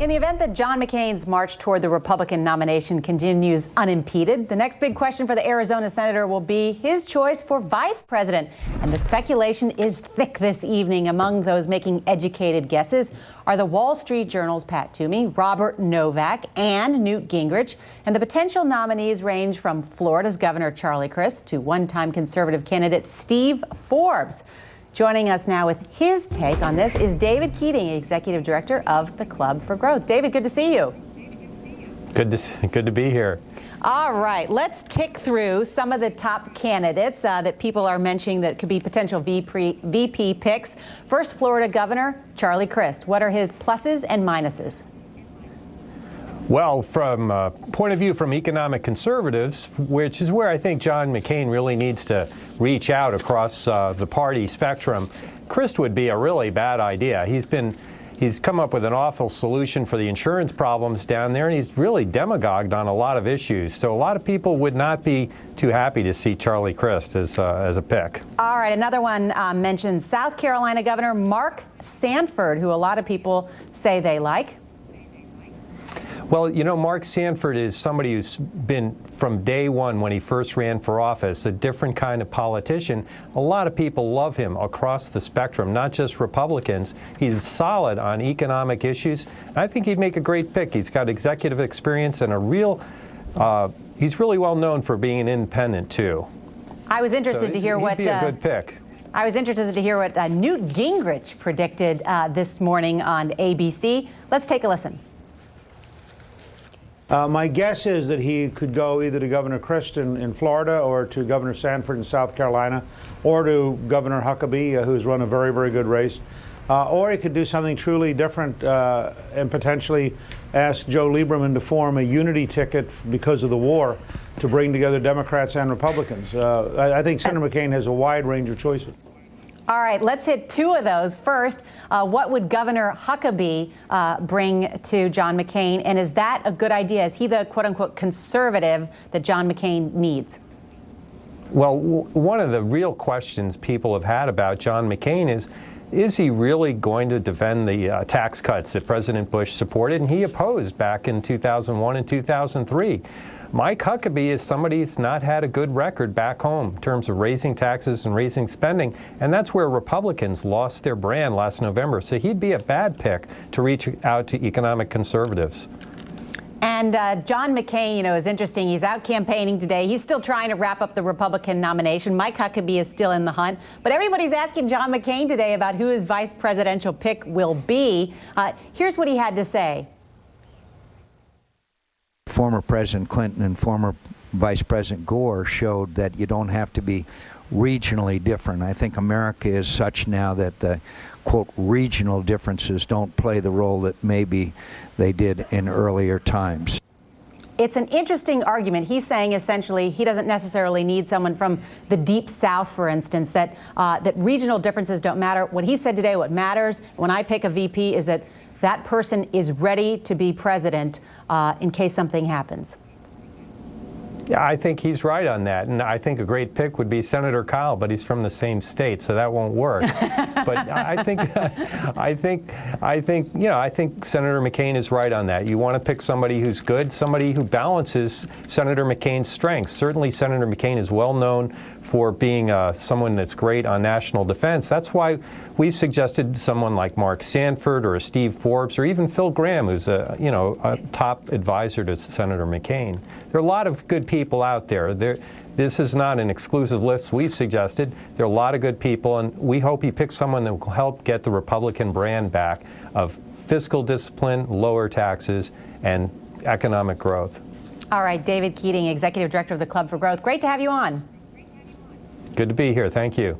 In the event that John McCain's march toward the Republican nomination continues unimpeded, the next big question for the Arizona senator will be his choice for vice president. And the speculation is thick this evening. Among those making educated guesses are the Wall Street Journal's Pat Toomey, Robert Novak, and Newt Gingrich. And the potential nominees range from Florida's Governor Charlie Crist to one-time conservative candidate Steve Forbes. Joining us now with his take on this is David Keating, Executive Director of the Club for Growth. David, good to see you. Good to be here. All right, let's tick through some of the top candidates that people are mentioning that could be potential VP picks. First, Florida Governor Charlie Crist. What are his pluses and minuses? Well, from a point of view from economic conservatives, which is where I think John McCain really needs to reach out across the party spectrum, Crist would be a really bad idea. He's come up with an awful solution for the insurance problems down there, and he's really demagogued on a lot of issues. So a lot of people would not be too happy to see Charlie Crist as a pick. All right, another one mentions South Carolina Governor Mark Sanford, who a lot of people say they like. Well, you know, Mark Sanford is somebody who's been, from day one when he first ran for office, a different kind of politician. A lot of people love him across the spectrum, not just Republicans. He's solid on economic issues. I think he'd make a great pick. He's got executive experience and he's really well known for being an independent, too. I was interested to hear what... He'd be a good pick. I was interested to hear what Newt Gingrich predicted this morning on ABC. Let's take a listen. My guess is that he could go either to Governor Crist in Florida or to Governor Sanford in South Carolina or to Governor Huckabee, who's run a very, very good race. Or he could do something truly different and potentially ask Joe Lieberman to form a unity ticket because of the war to bring together Democrats and Republicans. I think Senator McCain has a wide range of choices. All right, let's hit two of those. First, what would Governor Huckabee bring to John McCain? And is that a good idea? Is he the quote-unquote conservative that John McCain needs? Well, one of the real questions people have had about John McCain is he really going to defend the tax cuts that President Bush supported and he opposed back in 2001 and 2003? Mike Huckabee is somebody who's not had a good record back home in terms of raising taxes and raising spending, and that's where Republicans lost their brand last November. So he'd be a bad pick to reach out to economic conservatives. And John McCain, you know, is interesting. He's out campaigning today. He's still trying to wrap up the Republican nomination. Mike Huckabee is still in the hunt. But everybody's asking John McCain today about who his vice presidential pick will be. Here's what he had to say. Former President Clinton and former Vice President Gore showed that you don't have to be regionally different. I think America is such now that the, quote, regional differences don't play the role that maybe they did in earlier times. It's an interesting argument. He's saying essentially he doesn't necessarily need someone from the deep South, for instance, that regional differences don't matter. What he said today, what matters when I pick a VP is that that person is ready to be president in case something happens. Yeah, I think he's right on that, and I think a great pick would be Senator Kyl, but he's from the same state, so that won't work. But I think Senator McCain is right on that. You want to pick somebody who's good, somebody who balances Senator McCain's strengths. Certainly, Senator McCain is well known for being someone that's great on national defense. That's why we've suggested someone like Mark Sanford or Steve Forbes or even Phil Gramm, who's a top advisor to Senator McCain. There are a lot of good people out there. This is not an exclusive list we've suggested. There are a lot of good people, and we hope he picks someone that will help get the Republican brand back of fiscal discipline, lower taxes, and economic growth. All right, David Keating, Executive Director of the Club for Growth. Great to have you on. Good to be here. Thank you.